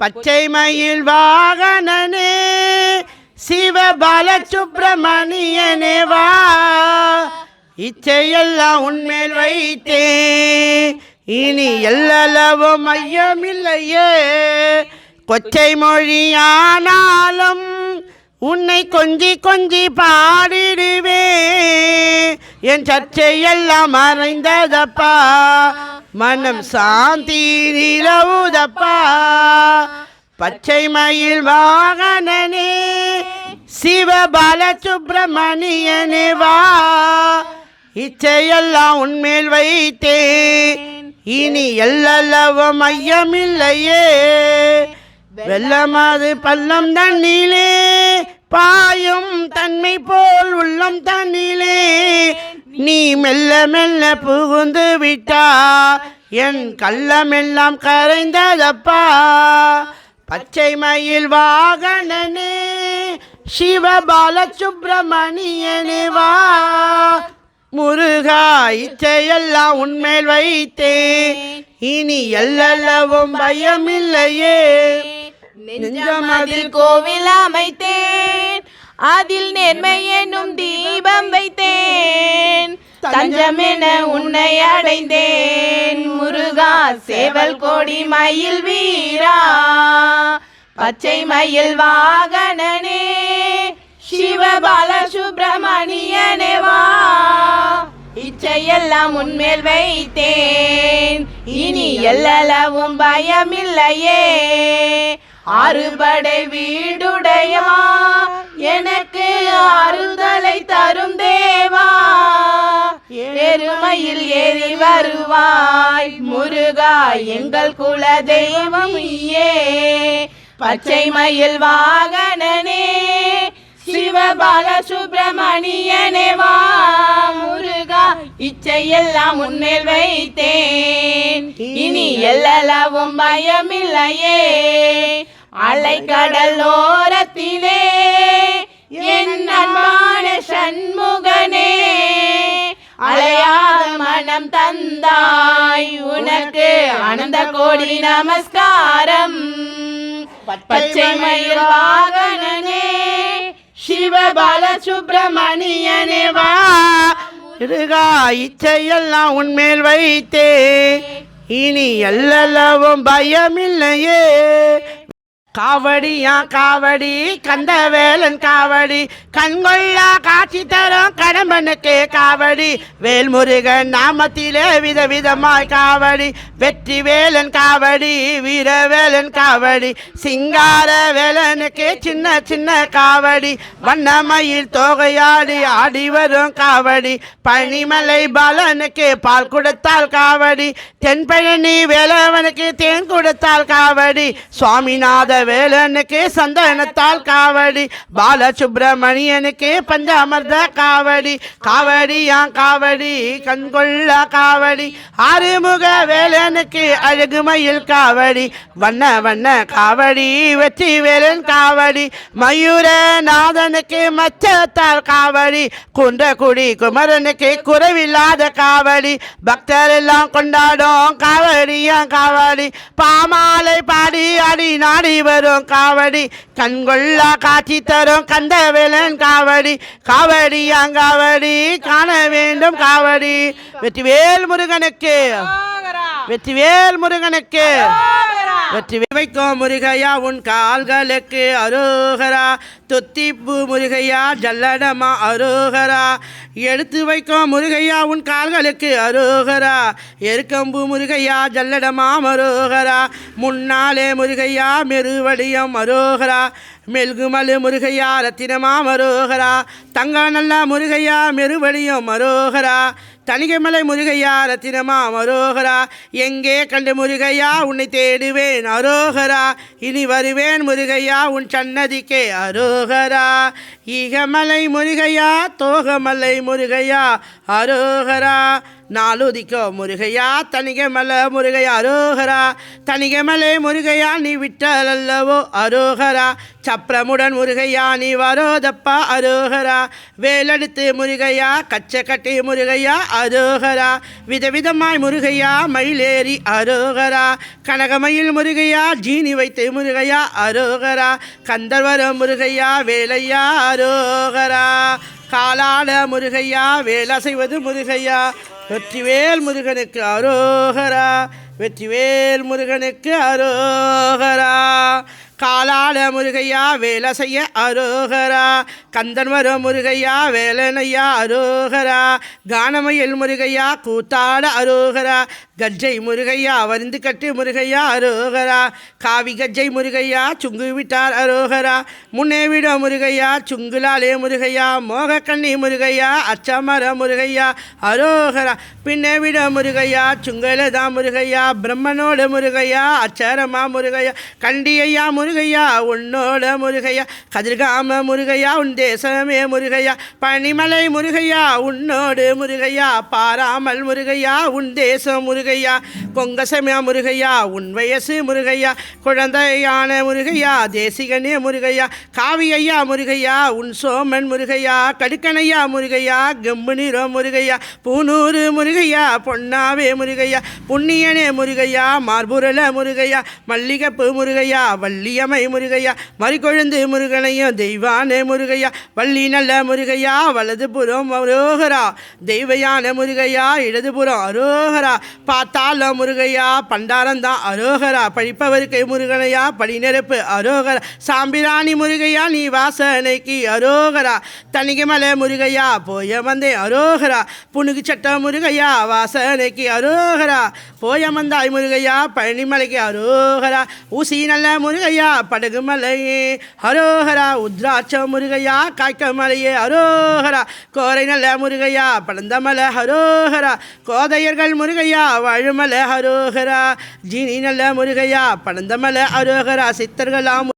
பச்சை மயில் வாகனனே சிவபாலசுப்பிரமணியனே வா, இச்சையெல்லாம் உன்மேல் வைத்தே இனி எல்லளவும் ஐயமில்லையே. கொச்சை மொழியானாலும் உன்னை கொஞ்சி கொஞ்சி பாடிடுவே, என் சர்ச்சையெல்லாம் மறைந்ததப்பா, மனம் சாந்தி நிலவுதப்பா. பச்சை மயில் வாகனனே சிவபாலசுப்பிரமணியனே வா, இச்சையெல்லாம் உன்மேல் வைத்தேன் இனி எல்லளவும் ஐயமில்லையே. வெள்ளமாது பள்ளம் தண்ணிலே பாயும் தன்மை போல் உள்ளம் தண்ணிலே நீ மெல்ல மெல்ல புகுந்து விட்டா, என் கள்ளமெல்லாம் கரைந்ததப்பா. பச்சை மயில் வாகனனே சிவபாலசுப்பிரமணியனே வா, முருகா இச்சையெல்லாம் உன்மேல் வைத்தேன் இனி எல்லளவும் பயமில்லையே. நெஞ்சமதில் கோவில் அமைத்தேன், அதில் நேர்மை என்னும் தீபம் வைத்தேன், தஞ்சமென உன்னை அடைந்தேன் முருகா சேவல் கோடி மயில் வீரா. பச்சை மயில் வாகனனே சிவபாலசுப்பிரமணியனே வா, இச்சையெல்லாம் உன்மேல் வைத்தேன் இனி எல்லளவும் பயமில்லையே. ஆறுபடை வீடுடையா எனக்கு ஆறுதலை தரும் தேவா, எருமையில் ஏறி வருவாய் முருகா எங்கள் குல தெய்வம் நீயே. பச்சை மயில் வாகனனே சிவபாலசுப்பிரமணியனே வா, முருகா இச்சையெல்லாம் உன்மேல் வைத்தேன் இனி எல்லளவும் பயமில்லையே. அலைக்கடலோரத்திலே என் அன்பான சண்முகனே, அலையாத மனம் தந்தாய் உனக்கு அனந்த கோடி நமஸ்காரம். பச்சை மயில் வாகனனே சிவபாலசுப்பிரமணியனே வா, முருகா இச்சையெல்லாம் உன்மேல் வைத்தே இனி எல்லளவும் பயமில்லையே. காவடியா காவடி கந்தவேலன் காவடி, கண்கொள்ளா காட்சி தரும் கடம்பனுக்கே காவடி. வேல்முருகன் நாமத்திலே விதவிதமாய் காவடி, வெற்றி வேலன் காவடி வீரவேலன் காவடி, சிங்கார வேலனுக்கே சின்ன சின்ன காவடி, வண்ணமயில் தோகையாடி ஆடி வரும் காவடி, பனிமலை பாலனுக்கு பால் கொடுத்தால் காவடி, தென்பழனி வேலவனுக்கு தேன் கொடுத்தால் காவடி, சுவாமிநாத வேலனுக்கு சந்தனத்தால் காவடி, பாலசுப்பிரமணியனுக்கு பஞ்சாமிர்த காவடி. காவடியா காவடி கண்கொள்ளா காவடி, ஆறுமுக வேலனுக்கு அழகு மயில் காவடி, வண்ண வண்ண காவடி வெற்றி வேலன் காவடி, மயூரநாதனுக்கு மச்சத்தால் காவடி, குன்றக்குடி குமரனுக்கு குறைவில்லாத காவடி, பக்தர் எல்லாம் கொண்டாடும் காவடியா காவடி, பாமாலை பாடி அடி நாடி வரும் காவடி, கண்கொள்ளா காட்சி தரும் கந்தவேலன் காவடி. காவடியா காவடி காண வேண்டும் காவடி. வெற்றிவேல் முருகனுக்கு, வெற்றிவேல் முருகனுக்கு, வெற்றி வைக்கும் முருகையா உன் கால்களுக்கு அரோகரா, தொத்திப்பு முருகையா ஜல்லடமா அரோகரா, எடுத்து வைக்கும் முருகையா உன் கால்களுக்கு அரோகரா, எருக்கம்பு முருகையா ஜல்லடமா அரோகரா, முன்னாலே முருகையா மெருவடியம் அரோகரா, மெல்குமலு முருகையா ரத்தினமா அரோகரா, தங்க நல்ல முருகையா மெருவடியம் அரோகரா, தணிகைமலை முருகையா ரத்தினமா அரோகரா, எங்கே கண்டு முருகையா உன்னை தேடுவேன் அரோகரா, இனி வருவேன் முருகையா உன் சன்னதிக்கே அரோகரா, ஈகமலை முருகையா தோகமலை முருகையா அரோகரா, நாலுதிக்கோ முருகையா தணிகைமலை முருகையா அரோகரா, தணிகைமலை முருகையா நீ விட்டலல்லவோ அரோகரா, சப்ரமுடன் முருகையா நீ வரோதப்பா அரோகரா வேலெடுத்து முருகையா கச்சை கட்டி முருகையா அரோகரா விதவிதமாய் முருகையா மயிலேறி அரோகரா கனகமயில் முருகையா ஜீனி வைத்து முருகையா அரோகரா கந்தர்வரம் முருகையா வேலையா அரோகரா காலாட முருகையா வேலை செய்வது முருகையா வெற்றிவேல் முருகனுக்கு அரோகரா வெற்றிவேல் முருகனுக்கு அரோகரா காலாட முருகையா வேலை செய்ய அரோகரா கந்தன் வரும் முருகையா வேலனையா அரோகரா கானமயில் முருகையா கூத்தாட அரோகரா கஜ்ஜை முருகையா வருந்து கட்டு முருகையா அரோகரா காவி கஜ்ஜை முருகையா சுங்கு விட்டார் அரோகரா முன்னே விட முருகையா சுங்குலாலே முருகையா மோகக்கண்ணி முருகையா அச்சமர முருகையா அரோகரா பின்னே விட முருகையா சுங்கலதா முருகையா பிரம்மனோட முருகையா அச்சரமா முருகையா கண்டியையா முருகையா உன்னோட முருகையா கதிர்காம முருகையா உன் தேசமே முருகையா பனிமலை முருகையா உன்னோடு முருகையா பாராமல் முருகையா உன் தேசம் முருகையா கொங்கசமயா முருகையா உன் வயசு முருகையா குழந்தையான முருகையா தேசிகனே முருகையா காவியையா முருகையா உன் சோமன் முருகையா கடுக்கனையா முருகையா கம்புனிரோ முருகையா பூனூறு முருகையா பொன்னாவே முருகையா புண்ணியனே முருகையா மார்புரல முருகையா மல்லிகப்பு முருகையா வள்ளியமை முருகையா மறிக்கொழுந்து முருகனையும் தெய்வானே முருகையா வள்ளி நல்ல முருகையா வலதுபுறம் அரோகரா தெய்வயான முருகையா இடதுபுறம் அரோகரா பார்த்தால முருகையா பண்டாரந்தான் அரோகரா படிப்பவருக்கு முருகனையா படி நெருப்பு அரோகரா சாம்பிராணி முருகையா நீ வாசனைக்கு அரோகரா தனிகமலை முருகையா போய வந்தே அரோகரா புனுகு சட்ட முருகையா வாசனைக்கு அரோகரா போய வந்தாய் முருகையா பழனிமலைக்கு அரோகரா ஊசி நல்ல முருகையா படகு மலையே அரோகரா உத்ராட்ச முருகையா காய்க்க மலையே அரோகரா கோரை நல்ல முருகையா பழந்தமலை அரோகரா கோதையர்கள் முருகையா வாழுமலை அரோகரா ஜீனி நல்ல முருகையா பழந்தமலை அரோகரா சித்தர்களா